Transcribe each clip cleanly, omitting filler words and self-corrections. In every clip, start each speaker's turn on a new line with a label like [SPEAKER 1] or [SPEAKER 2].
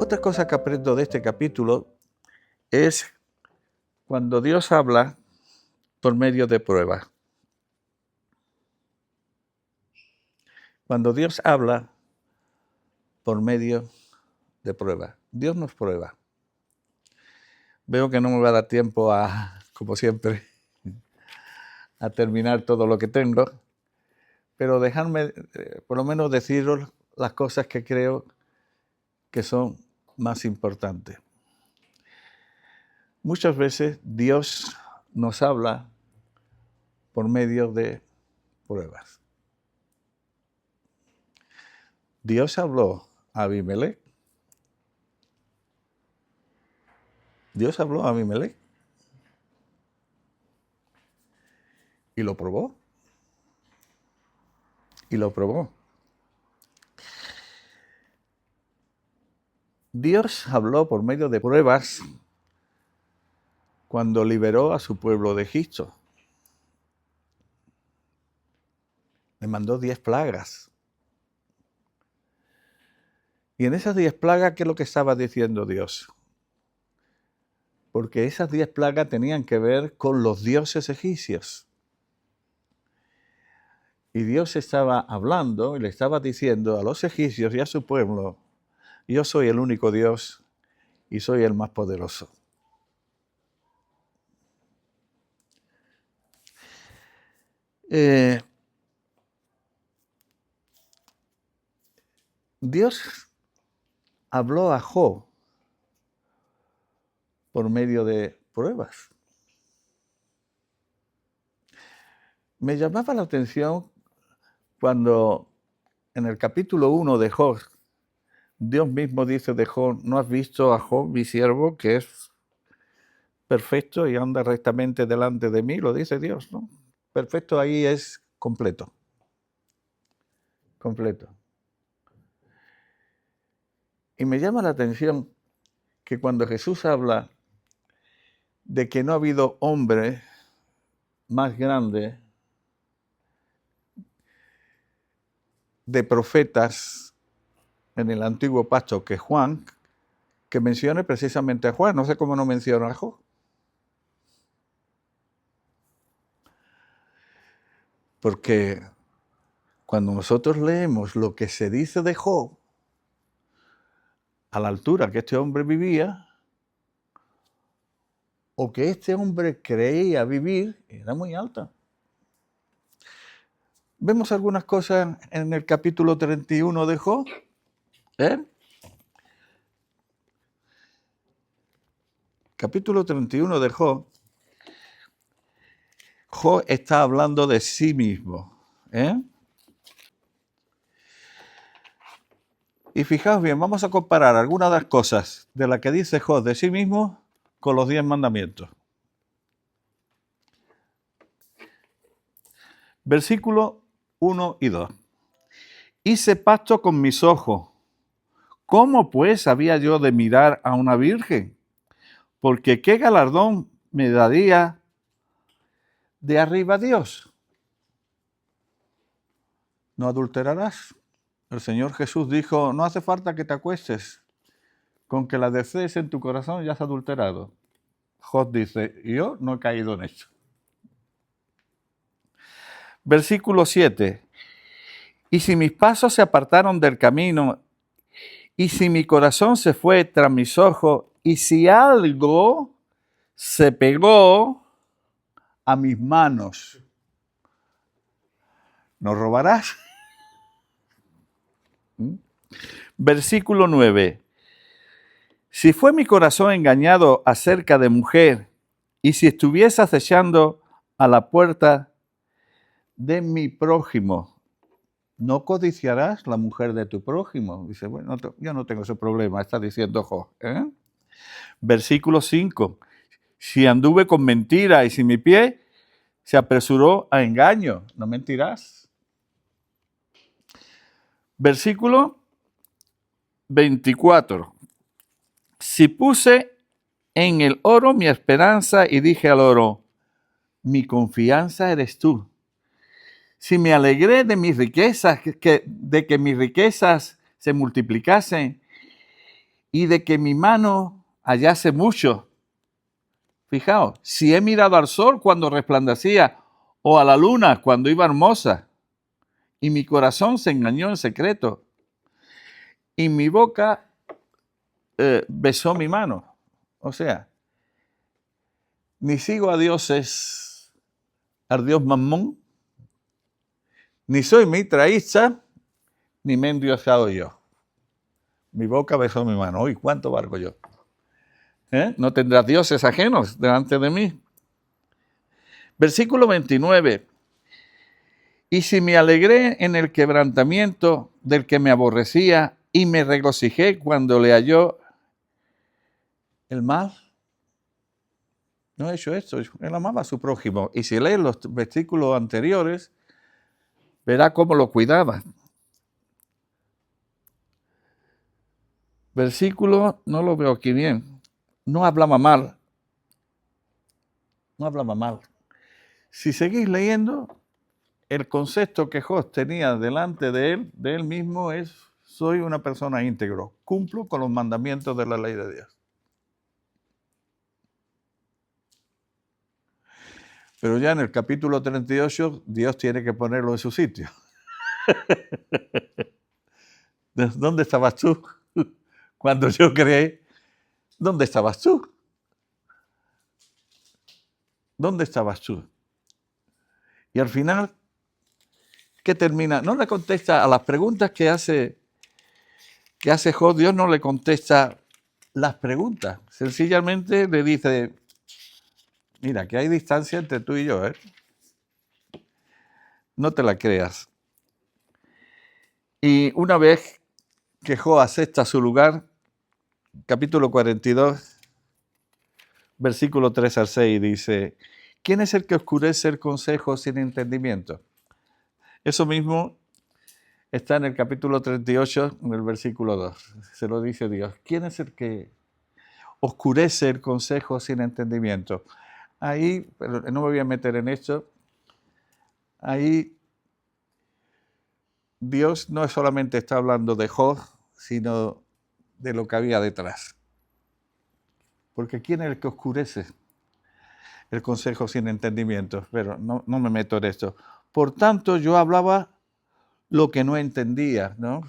[SPEAKER 1] Otra cosa que aprendo de este capítulo es cuando Dios habla por medio de pruebas. Cuando Dios habla por medio de pruebas. Dios nos prueba. Veo que no me va a dar tiempo como siempre, a terminar todo lo que tengo, pero dejadme por lo menos deciros las cosas que creo que son más importantes. Muchas veces Dios nos habla por medio de pruebas. Dios habló a Abimelech. Dios habló a Abimelech y lo probó. Y lo probó. Dios habló por medio de pruebas cuando liberó a su pueblo de Egipto. Le mandó 10 plagas. Y en esas 10 plagas, ¿qué es lo que estaba diciendo Dios? Porque esas 10 plagas tenían que ver con los dioses egipcios. Y Dios estaba hablando y le estaba diciendo a los egipcios y a su pueblo: yo soy el único Dios y soy el más poderoso. Dios habló a Job por medio de pruebas. Me llamaba la atención cuando en el capítulo 1 de Job, Dios mismo dice de Job: ¿no has visto a Job, mi siervo, que es perfecto y anda rectamente delante de mí? Lo dice Dios, ¿no? Perfecto ahí es completo. Completo. Y me llama la atención que cuando Jesús habla de que no ha habido hombre más grande de profetas en el antiguo pacto que Juan, que mencione precisamente a Juan. No sé cómo no menciona a Job. Porque cuando nosotros leemos lo que se dice de Job, a la altura que este hombre vivía, o que este hombre creía vivir, era muy alta. Vemos algunas cosas en el capítulo 31 de Job. Capítulo 31 de Job. Job está hablando de sí mismo. Y fijaos bien, vamos a comparar algunas de las cosas de las que dice Job de sí mismo con los 10 mandamientos. Versículos 1 y 2. Hice pacto con mis ojos. ¿Cómo pues había yo de mirar a una virgen? Porque ¿qué galardón me daría de arriba Dios? No adulterarás. El Señor Jesús dijo: no hace falta que te acuestes, con que la desees en tu corazón ya has adulterado. Job dice: yo no he caído en eso. Versículo 7. Y si mis pasos se apartaron del camino, y si mi corazón se fue tras mis ojos, y si algo se pegó a mis manos, ¿no robarás? Versículo 9. Si fue mi corazón engañado acerca de mujer, y si estuviese acechando a la puerta de mi prójimo, ¿no codiciarás la mujer de tu prójimo? Dice: bueno, yo no tengo ese problema, está diciendo Job. Versículo 5. Si anduve con mentira y si mi pie se apresuró a engaño, no mentirás. Versículo 24. Si puse en el oro mi esperanza y dije al oro: mi confianza eres tú. Si me alegré de mis riquezas, de que mis riquezas se multiplicasen, y de que mi mano hallase mucho. Fijaos, si he mirado al sol cuando resplandecía, o a la luna cuando iba hermosa, y mi corazón se engañó en secreto, y mi boca besó mi mano. O sea, ni sigo a dioses, al dios Mamón, ni soy mitraísta, ni me he endiosado yo. Mi boca besó mi mano. Uy, ¿cuánto valgo yo? No tendrás dioses ajenos delante de mí. Versículo 29. Y si me alegré en el quebrantamiento del que me aborrecía y me regocijé cuando le halló el mal, no he hecho esto, él amaba a su prójimo. Y si lee los versículos anteriores, verá cómo lo cuidaba. Versículo, no lo veo aquí bien, no hablaba mal. No hablaba mal. Si seguís leyendo, el concepto que Job tenía delante de él mismo es: soy una persona íntegro, cumplo con los mandamientos de la ley de Dios. Pero ya en el capítulo 38, Dios tiene que ponerlo en su sitio. ¿Dónde estabas tú? Cuando yo creé, ¿dónde estabas tú? ¿Dónde estabas tú? Y al final, ¿qué termina? No le contesta a las preguntas que hace Job. Dios no le contesta las preguntas. Sencillamente le dice: mira, que hay distancia entre tú y yo, ¿eh? No te la creas. Y una vez que Job acepta su lugar, capítulo 42, versículo 3 al 6, dice: ¿quién es el que oscurece el consejo sin entendimiento? Eso mismo está en el capítulo 38, en el versículo 2. Se lo dice Dios. ¿Quién es el que oscurece el consejo sin entendimiento? Ahí, pero no me voy a meter en esto, ahí Dios no solamente está hablando de Job, sino de lo que había detrás. Porque ¿quién es el que oscurece el consejo sin entendimiento? Pero no me meto en esto. Por tanto, yo hablaba lo que no entendía, ¿no?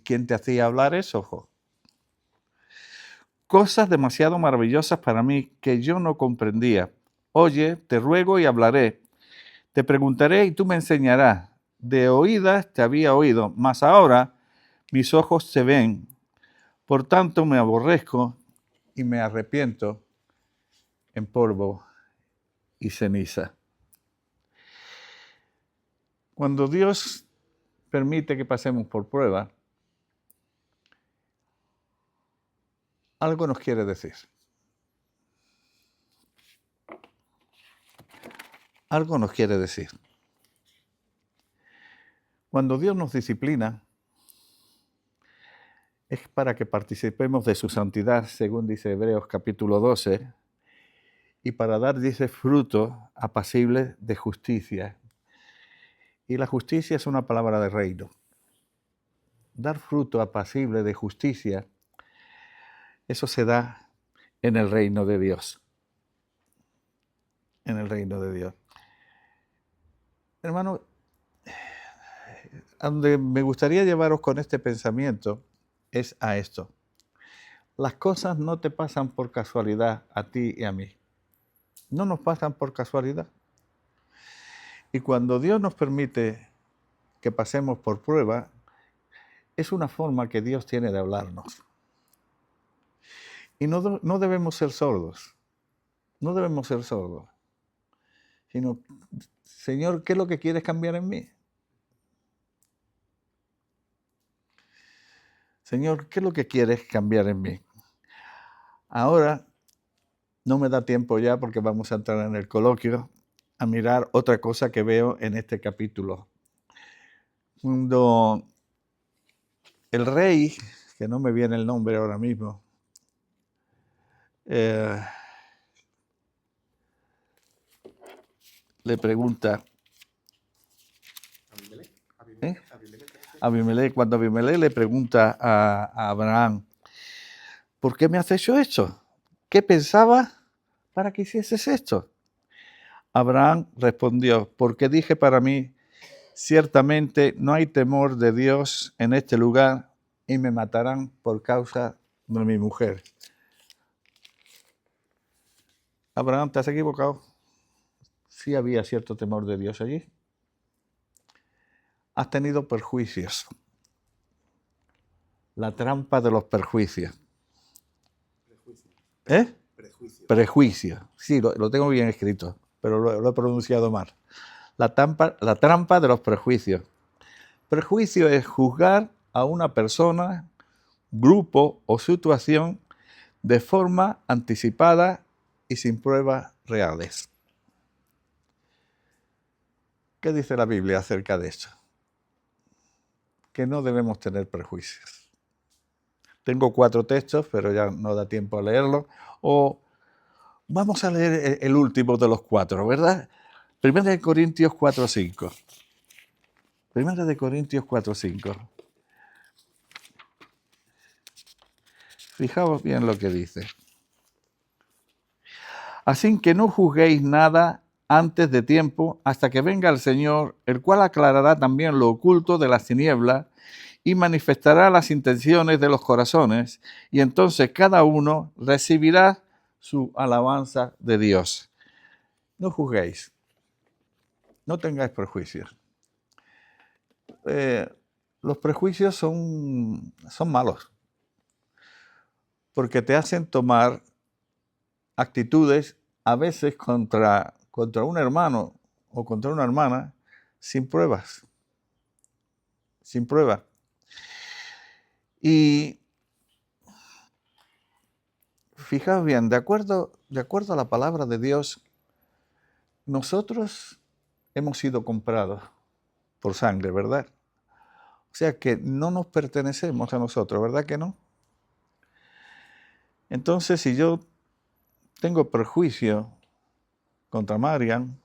[SPEAKER 1] ¿Quién te hacía hablar eso, Job? Cosas demasiado maravillosas para mí que yo no comprendía. Oye, te ruego y hablaré. Te preguntaré y tú me enseñarás. De oídas te había oído, mas ahora mis ojos te ven. Por tanto me aborrezco y me arrepiento en polvo y ceniza. Cuando Dios permite que pasemos por prueba, algo nos quiere decir. Algo nos quiere decir. Cuando Dios nos disciplina, es para que participemos de su santidad, según dice Hebreos capítulo 12, y para dar, dice, fruto apacible de justicia. Y la justicia es una palabra de reino. Dar fruto apacible de justicia, eso se da en el reino de Dios. En el reino de Dios. Hermano, a donde me gustaría llevaros con este pensamiento es a esto. Las cosas no te pasan por casualidad a ti y a mí. No nos pasan por casualidad. Y cuando Dios nos permite que pasemos por prueba, es una forma que Dios tiene de hablarnos. Y no debemos ser sordos. No debemos ser sordos. Sino, Señor, ¿qué es lo que quieres cambiar en mí? Señor, ¿qué es lo que quieres cambiar en mí? Ahora, no me da tiempo ya porque vamos a entrar en el coloquio a mirar otra cosa que veo en este capítulo. Cuando el rey, que no me viene el nombre ahora mismo, le pregunta, Abimelech, cuando Abimelech le pregunta a Abraham, ¿por qué me has hecho esto? ¿Qué pensaba para que hicieses esto? Abraham respondió, porque dije para mí, ciertamente no hay temor de Dios en este lugar y me matarán por causa de mi mujer. Abraham, te has equivocado. Sí había cierto temor de Dios allí. Has tenido perjuicios. La trampa de los perjuicios. ¿Eh? Prejuicio. Sí, lo tengo bien escrito, pero lo he pronunciado mal. La trampa de los prejuicios. Prejuicio es juzgar a una persona, grupo o situación de forma anticipada y sin pruebas reales. ¿Qué dice la Biblia acerca de esto? Que no debemos tener prejuicios. Tengo 4 textos, pero ya no da tiempo a leerlo. O vamos a leer el último de los 4, ¿verdad? Primera de Corintios 4:5. Primera de Corintios 4:5. Fijaos bien lo que dice. Así que no juzguéis nada antes de tiempo, hasta que venga el Señor, el cual aclarará también lo oculto de las tinieblas y manifestará las intenciones de los corazones, y entonces cada uno recibirá su alabanza de Dios. No juzguéis, no tengáis prejuicios. Los prejuicios son malos, porque te hacen tomar actitudes a veces contra un hermano o contra una hermana sin pruebas. Sin pruebas. Y fijaos bien, de acuerdo a la palabra de Dios, nosotros hemos sido comprados por sangre, ¿verdad? O sea que no nos pertenecemos a nosotros, ¿verdad que no? Entonces, si yo tengo prejuicio contra Marian,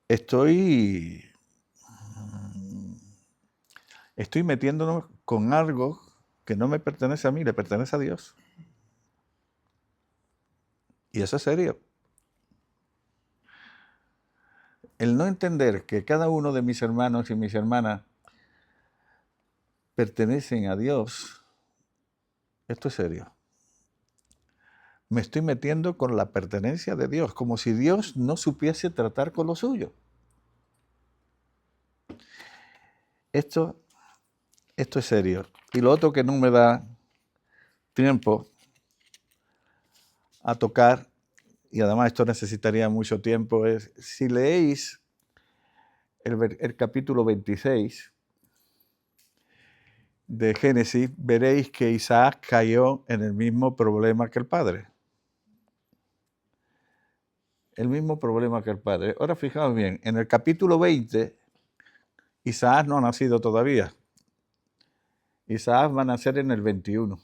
[SPEAKER 1] estoy metiéndonos con algo que no me pertenece a mí, le pertenece a Dios. Y eso es serio. El no entender que cada uno de mis hermanos y mis hermanas pertenecen a Dios, esto es serio. Me estoy metiendo con la pertenencia de Dios, como si Dios no supiese tratar con lo suyo. Esto es serio. Y lo otro que no me da tiempo a tocar, y además esto necesitaría mucho tiempo, es si leéis el capítulo 26 de Génesis, veréis que Isaac cayó en el mismo problema que el padre. El mismo problema que el padre. Ahora fijaos bien, en el capítulo 20, Isaac no ha nacido todavía. Isaac va a nacer en el 21.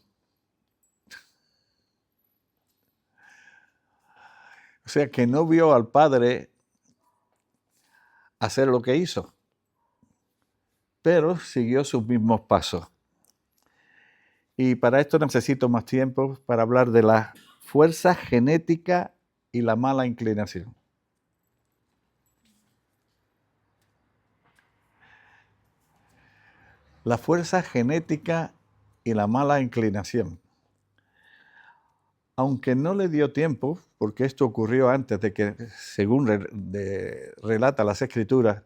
[SPEAKER 1] O sea que no vio al padre hacer lo que hizo, pero siguió sus mismos pasos. Y para esto necesito más tiempo para hablar de la fuerza genética y la mala inclinación. La fuerza genética y la mala inclinación. Aunque no le dio tiempo, porque esto ocurrió antes de que, según relata las Escrituras,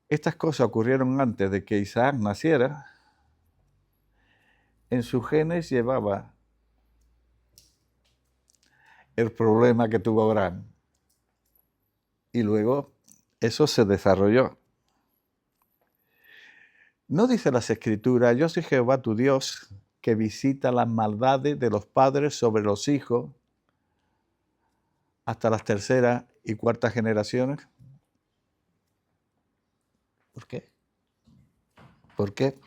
[SPEAKER 1] estas cosas ocurrieron antes de que Isaac naciera, en sus genes llevaba el problema que tuvo Abraham. Y luego eso se desarrolló. ¿No dice las Escrituras, yo soy Jehová tu Dios, que visita las maldades de los padres sobre los hijos hasta las 3ª y 4ª generaciones? ¿Por qué? ¿Por qué?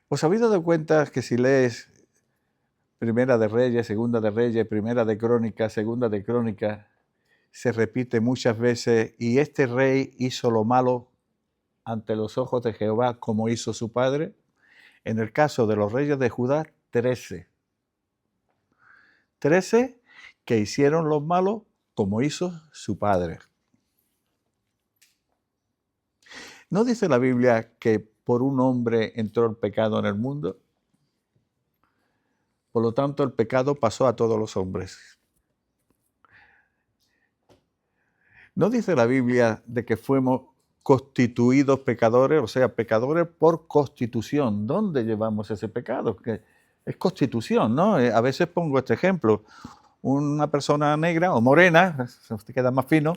[SPEAKER 1] ¿Os habéis dado cuenta que si lees Primera de Reyes, Segunda de Reyes, Primera de Crónicas, Segunda de Crónicas, se repite muchas veces, y este rey hizo lo malo ante los ojos de Jehová como hizo su padre. En el caso de los reyes de Judá, 13. 13 que hicieron los malos como hizo su padre. ¿No dice la Biblia que por un hombre entró el pecado en el mundo? Por lo tanto, el pecado pasó a todos los hombres. ¿No dice la Biblia de que fuimos constituidos pecadores, o sea, pecadores por constitución? ¿Dónde llevamos ese pecado? Que es constitución, ¿no? A veces pongo este ejemplo. Una persona negra o morena, se queda más fino,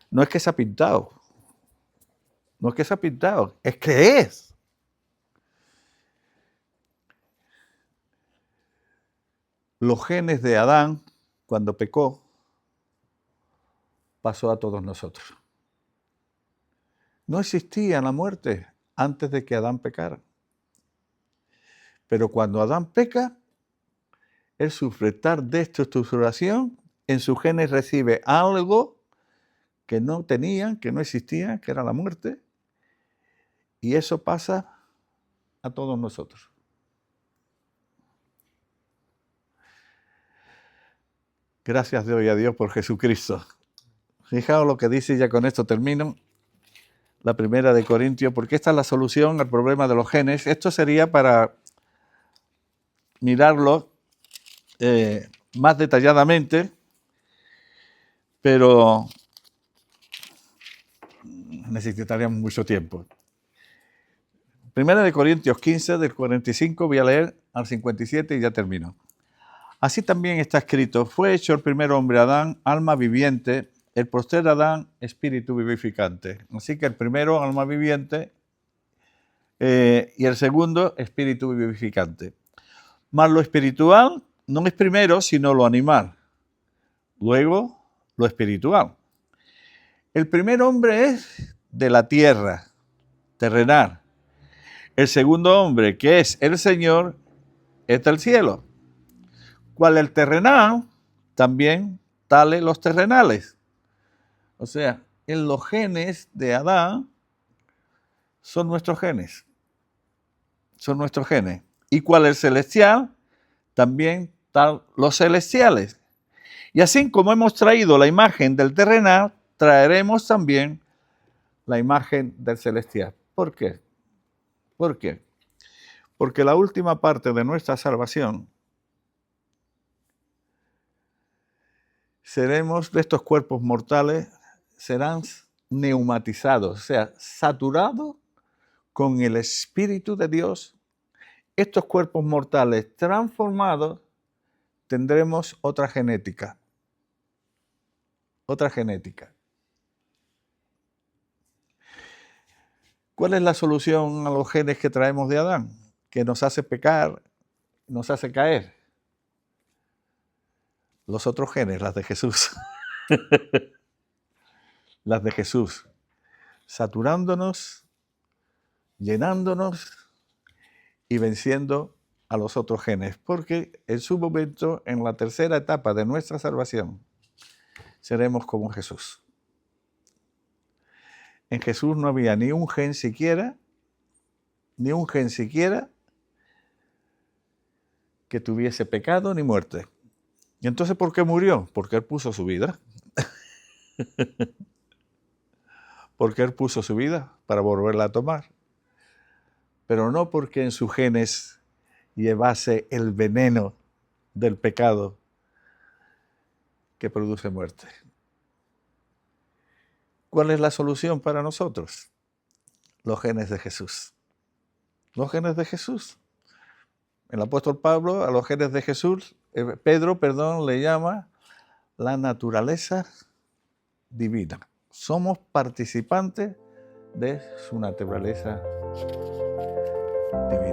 [SPEAKER 1] no es que se ha pintado. No es que se ha pintado, es que es. Los genes de Adán, cuando pecó, pasó a todos nosotros. No existía la muerte antes de que Adán pecara. Pero cuando Adán peca, él sufre tal destructuración, en sus genes recibe algo que no tenían, que no existía, que era la muerte, y eso pasa a todos nosotros. Gracias doy a Dios por Jesucristo. Fijaos lo que dice, y ya con esto termino, la primera de Corintios, porque esta es la solución al problema de los genes. Esto sería para mirarlo más detalladamente, pero necesitaríamos mucho tiempo. Primera de Corintios 15, del 45, voy a leer al 57 y ya termino. Así también está escrito, fue hecho el primer hombre Adán, alma viviente, el postrer Adán, espíritu vivificante. Así que el primero, alma viviente, y el segundo, espíritu vivificante. Mas lo espiritual no es primero, sino lo animal. Luego, lo espiritual. El primer hombre es de la tierra, terrenal. El segundo hombre, que es el Señor, es del cielo. Cual el terrenal, también tales los terrenales. O sea, en los genes de Adán son nuestros genes. Son nuestros genes. Y cual el celestial, también tal los celestiales. Y así como hemos traído la imagen del terrenal, traeremos también la imagen del celestial. ¿Por qué? ¿Por qué? Porque la última parte de nuestra salvación seremos de estos cuerpos mortales, serán neumatizados, o sea, saturados con el Espíritu de Dios. Estos cuerpos mortales transformados tendremos otra genética. Otra genética. ¿Cuál es la solución a los genes que traemos de Adán? Que nos hace pecar, nos hace caer. Los otros genes, las de Jesús. Las de Jesús. Saturándonos, llenándonos y venciendo a los otros genes. Porque en su momento, en la tercera etapa de nuestra salvación, seremos como Jesús. En Jesús no había ni un gen siquiera que tuviese pecado ni muerte. ¿Y entonces por qué murió? Porque Él puso su vida. Porque Él puso su vida para volverla a tomar. Pero no porque en sus genes llevase el veneno del pecado que produce muerte. ¿Cuál es la solución para nosotros? Los genes de Jesús. Los genes de Jesús. El apóstol Pablo a los genes de Jesús, Pedro, le llama la naturaleza divina. Somos participantes de su naturaleza divina.